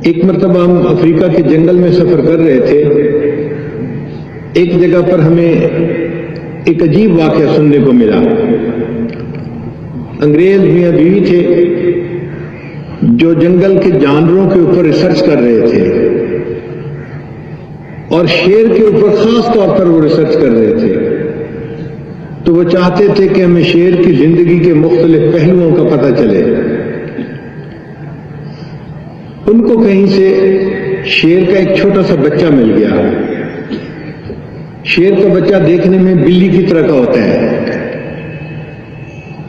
ایک مرتبہ ہم افریقہ کے جنگل میں سفر کر رہے تھے. ایک جگہ پر ہمیں ایک عجیب واقعہ سننے کو ملا. انگریز میاں بیوی تھے جو جنگل کے جانوروں کے اوپر ریسرچ کر رہے تھے اور شیر کے اوپر خاص طور پر وہ ریسرچ کر رہے تھے. تو وہ چاہتے تھے کہ ہمیں شیر کی زندگی کے مختلف پہلوؤں کا پتہ چلے. ان کو کہیں سے شیر کا ایک چھوٹا سا بچہ مل گیا. شیر کا بچہ دیکھنے میں بلی کی طرح کا ہوتا ہے.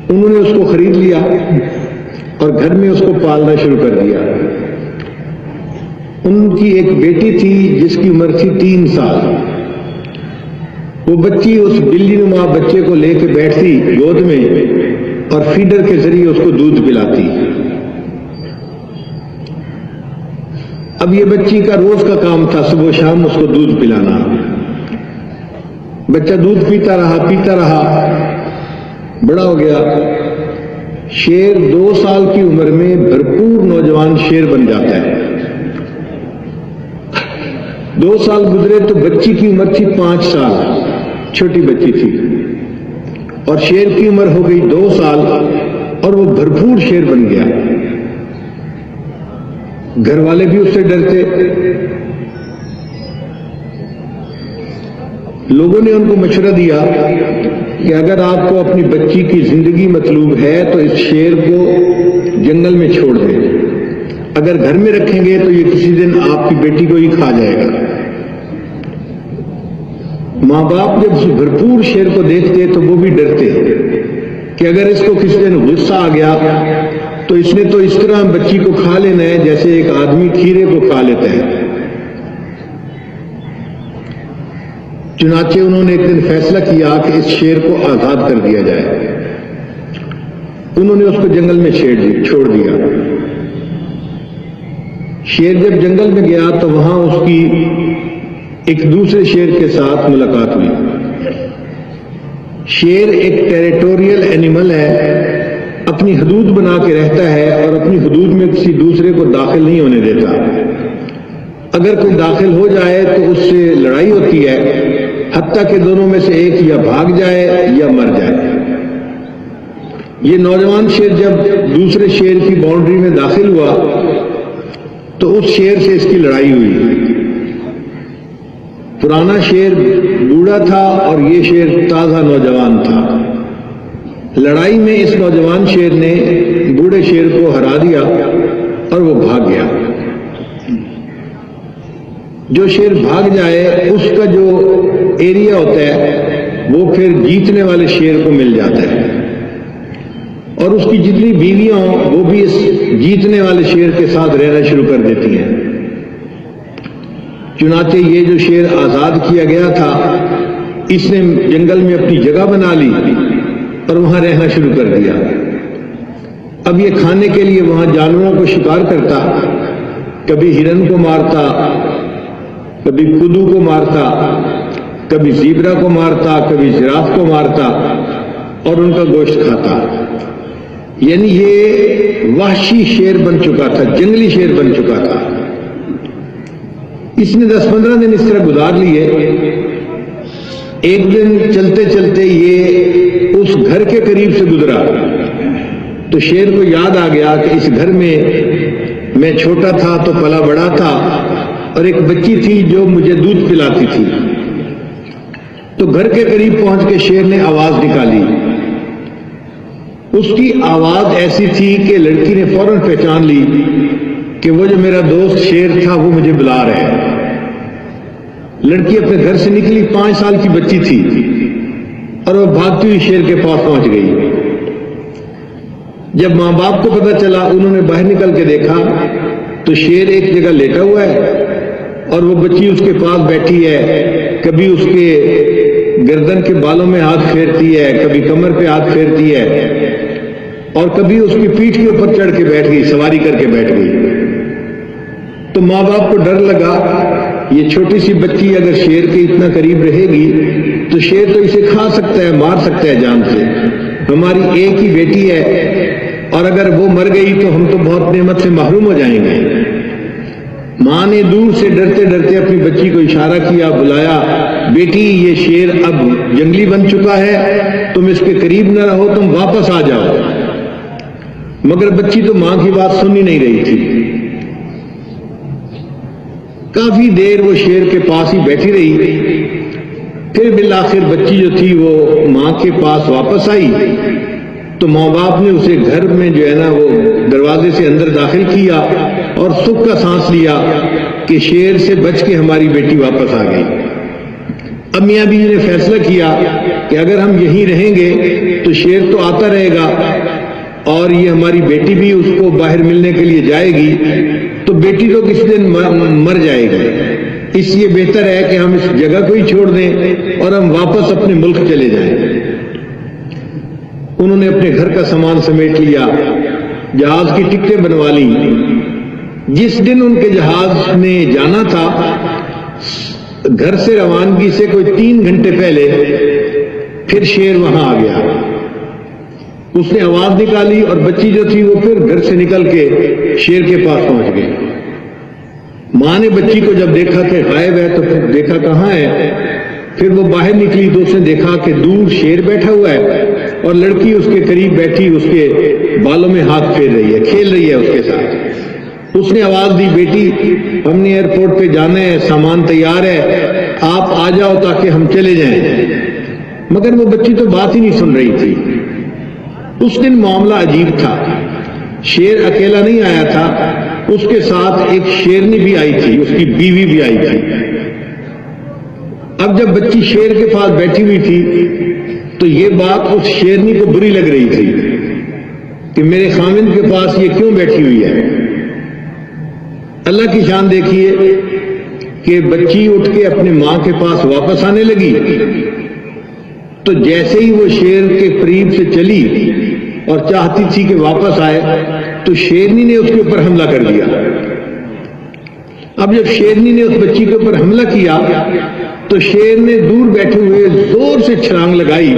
انہوں نے اس کو خرید لیا اور گھر میں اس کو پالنا شروع کر دیا. ان کی ایک بیٹی تھی جس کی عمر تھی 3 سال. وہ بچی اس بلی نما بچے کو لے کے بیٹھتی گود میں اور فیڈر کے ذریعے اس کو دودھ پلاتی. اب یہ بچی کا روز کا کام تھا صبح و شام اس کو دودھ پلانا. بچہ دودھ پیتا رہا بڑا ہو گیا. شیر 2 سال کی عمر میں بھرپور نوجوان شیر بن جاتا ہے. 2 سال گزرے تو بچی کی عمر تھی 5 سال، چھوٹی بچی تھی، اور شیر کی عمر ہو گئی 2 سال اور وہ بھرپور شیر بن گیا. گھر والے بھی اس سے ڈرتے. لوگوں نے ان کو مشورہ دیا کہ اگر آپ کو اپنی بچی کی زندگی مطلوب ہے تو اس شیر کو جنگل میں چھوڑ دیں. اگر گھر میں رکھیں گے تو یہ کسی دن آپ کی بیٹی کو ہی کھا جائے گا. ماں باپ جب اس بھرپور شیر کو دیکھتے تو وہ بھی ڈرتے کہ اگر اس کو کسی دن غصہ آ گیا تو اس نے تو اس طرح بچی کو کھا لینا ہے جیسے ایک آدمی کھیرے کو کھا لیتا ہے. چنانچہ انہوں نے ایک دن فیصلہ کیا کہ اس شیر کو آزاد کر دیا جائے. انہوں نے اس کو جنگل میں چھوڑ دیا. شیر جب جنگل میں گیا تو وہاں اس کی ایک دوسرے شیر کے ساتھ ملاقات ہوئی. شیر ایک ٹیریٹوریل اینیمل ہے، اپنی حدود بنا کے رہتا ہے اور اپنی حدود میں کسی دوسرے کو داخل نہیں ہونے دیتا. اگر کوئی داخل ہو جائے تو اس سے لڑائی ہوتی ہے، حتیٰ کہ دونوں میں سے ایک یا بھاگ جائے یا مر جائے. یہ نوجوان شیر جب دوسرے شیر کی باؤنڈری میں داخل ہوا تو اس شیر سے اس کی لڑائی ہوئی. پرانا شیر بوڑھا تھا اور یہ شیر تازہ نوجوان تھا. لڑائی میں اس نوجوان شیر نے بوڑھے شیر کو ہرا دیا اور وہ بھاگ گیا. جو شیر بھاگ جائے اس کا جو ایریا ہوتا ہے وہ پھر جیتنے والے شیر کو مل جاتا ہے اور اس کی جتنی بیویاں ہوں وہ بھی اس جیتنے والے شیر کے ساتھ رہنا شروع کر دیتی ہیں. چنانچہ یہ جو شیر آزاد کیا گیا تھا اس نے جنگل میں اپنی جگہ بنا لی اور وہاں رہنا شروع کر دیا. اب یہ کھانے کے لیے وہاں جانوروں کو شکار کرتا. کبھی ہرن کو مارتا، کبھی کدو کو مارتا، کبھی زیبرا کو مارتا، کبھی جراف کو مارتا اور ان کا گوشت کھاتا. یعنی یہ وحشی شیر بن چکا تھا، جنگلی شیر بن چکا تھا. اس نے 10-15 دن اس طرح گزار لیے. ایک دن چلتے چلتے یہ اس گھر کے قریب سے گزرا تو شیر کو یاد آ گیا کہ اس گھر میں چھوٹا تھا تو پلا بڑا تھا اور ایک بچی تھی جو مجھے دودھ پلاتی تھی. تو گھر کے قریب پہنچ کے شیر نے آواز نکالی. اس کی آواز ایسی تھی کہ لڑکی نے فوراً پہچان لی کہ وہ جو میرا دوست شیر تھا وہ مجھے بلا رہا ہے. لڑکی اپنے گھر سے نکلی، 5 سال کی بچی تھی اور وہ بھاگتی ہوئی شیر کے پاس پہنچ گئی. جب ماں باپ کو پتہ چلا انہوں نے باہر نکل کے دیکھا تو شیر ایک جگہ لیٹا ہوا ہے اور وہ بچی اس کے پاس بیٹھی ہے. کبھی اس کے گردن کے بالوں میں ہاتھ پھیرتی ہے، کبھی کمر پہ ہاتھ پھیرتی ہے اور کبھی اس کی پیٹھ کے اوپر چڑھ کے بیٹھ گئی، سواری کر کے بیٹھ گئی. تو ماں باپ کو ڈر لگا یہ چھوٹی سی بچی اگر شیر کے اتنا قریب رہے گی تو شیر تو اسے کھا سکتا ہے، مار سکتا ہے جان سے. ہماری ایک ہی بیٹی ہے اور اگر وہ مر گئی تو ہم تو بہت نعمت سے محروم ہو جائیں گے. ماں نے دور سے ڈرتے ڈرتے اپنی بچی کو اشارہ کیا، بلایا، بیٹی یہ شیر اب جنگلی بن چکا ہے، تم اس کے قریب نہ رہو، تم واپس آ جاؤ۔ مگر بچی تو ماں کی بات سن ہی نہیں رہی تھی۔ کافی دیر وہ شیر کے پاس ہی بیٹھی رہی، پھر بالآخر بچی جو تھی وہ ماں کے پاس واپس آئی تو ماں باپ نے اسے گھر میں جو ہے نا وہ دروازے سے اندر داخل کیا اور سکھ کا سانس لیا کہ شیر سے بچ کے ہماری بیٹی واپس آ گئی۔ اب میاں بیوی نے فیصلہ کیا کہ اگر ہم یہیں رہیں گے تو شیر تو آتا رہے گا اور یہ ہماری بیٹی بھی اس کو باہر ملنے کے لیے جائے گی تو بیٹی تو کسی دن مر جائے گی، اس لیے بہتر ہے کہ ہم اس جگہ کو ہی چھوڑ دیں اور ہم واپس اپنے ملک چلے جائیں۔ انہوں نے اپنے گھر کا سامان سمیٹ لیا، جہاز کی ٹکٹیں بنوا لی۔ جس دن ان کے جہاز نے جانا تھا، گھر سے روانگی سے کوئی 3 گھنٹے پہلے پھر شیر وہاں آ گیا۔ اس نے آواز نکالی اور بچی جو تھی وہ پھر گھر سے نکل کے شیر کے پاس پہنچ گئی۔ ماں نے بچی کو جب دیکھا کہ غائب ہے تو پھر دیکھا کہاں ہے، پھر وہ باہر نکلی تو اس نے دیکھا کہ دور شیر بیٹھا ہوا ہے اور لڑکی اس کے قریب بیٹھی اس کے بالوں میں ہاتھ پھیر رہی ہے، کھیل رہی ہے اس کے ساتھ۔ اس نے آواز دی، بیٹی ہم نے ایئرپورٹ پہ جانا ہے، سامان تیار ہے، آپ آ جاؤ تاکہ ہم چلے جائیں۔ مگر وہ بچی تو بات ہی نہیں سن رہی تھی۔ اس دن معاملہ عجیب تھا، شیر اکیلا نہیں آیا تھا، اس کے ساتھ ایک شیرنی بھی آئی تھی، اس کی بیوی بھی آئی تھی۔ اب جب بچی شیر کے پاس بیٹھی ہوئی تھی تو یہ بات اس شیرنی کو بری لگ رہی تھی کہ میرے خاوند کے پاس یہ کیوں بیٹھی ہوئی ہے۔ اللہ کی شان دیکھیے کہ بچی اٹھ کے اپنے ماں کے پاس واپس آنے لگی تو جیسے ہی وہ شیر کے قریب سے چلی اور چاہتی تھی کہ واپس آئے تو شیرنی نے اس کے اوپر حملہ کر دیا۔ اب جب شیرنی نے اس بچی کے اوپر حملہ کیا تو شیر نے دور بیٹھے ہوئے زور سے چھلانگ لگائی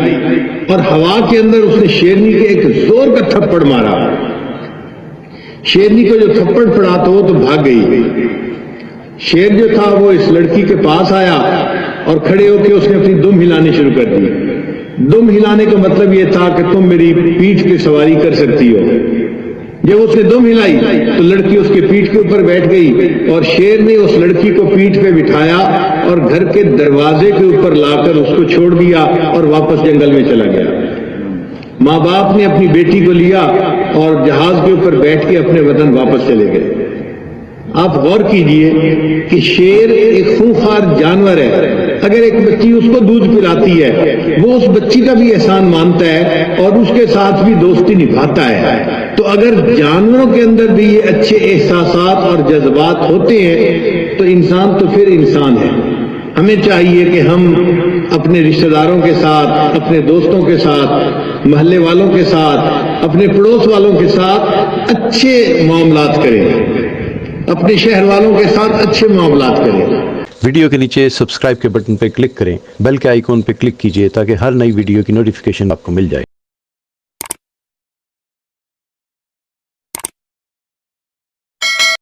اور ہوا کے اندر اس نے شیرنی کے ایک زور کا تھپڑ مارا۔ شیرنی کو جو تھپڑ پڑا تو وہ تو بھاگ گئی۔ شیر جو تھا وہ اس لڑکی کے پاس آیا اور کھڑے ہو کے اس نے اپنی دم ہلانی شروع کر دی۔ دم ہلانے کا مطلب یہ تھا کہ تم میری پیٹھ پہ سواری کر سکتی ہو۔ جب اس نے دم ہلائی تو لڑکی اس کے پیٹھ کے اوپر بیٹھ گئی اور شیر نے اس لڑکی کو پیٹھ پہ بٹھایا اور گھر کے دروازے کے اوپر لا کر اس کو چھوڑ دیا اور واپس جنگل میں چلا گیا۔ ماں باپ نے اپنی بیٹی کو لیا اور جہاز کے اوپر بیٹھ کے اپنے وطن واپس چلے گئے۔ آپ غور کیجئے کہ شیر ایک خونخوار جانور ہے، اگر ایک بچی اس کو دودھ پلاتی ہے وہ اس بچی کا بھی احسان مانتا ہے اور اس کے ساتھ بھی دوستی نبھاتا ہے۔ تو اگر جانوروں کے اندر بھی یہ اچھے احساسات اور جذبات ہوتے ہیں تو انسان تو پھر انسان ہے۔ ہمیں چاہیے کہ ہم اپنے رشتہ داروں کے ساتھ، اپنے دوستوں کے ساتھ، محلے والوں کے ساتھ، اپنے پڑوس والوں کے ساتھ اچھے معاملات کریں، اپنے شہر والوں کے ساتھ اچھے معاملات کریں۔ ویڈیو کے نیچے سبسکرائب کے بٹن پہ کلک کریں، بیل کے آئیکن پہ کلک کیجئے تاکہ ہر نئی ویڈیو کی نوٹیفیکیشن آپ کو مل جائے۔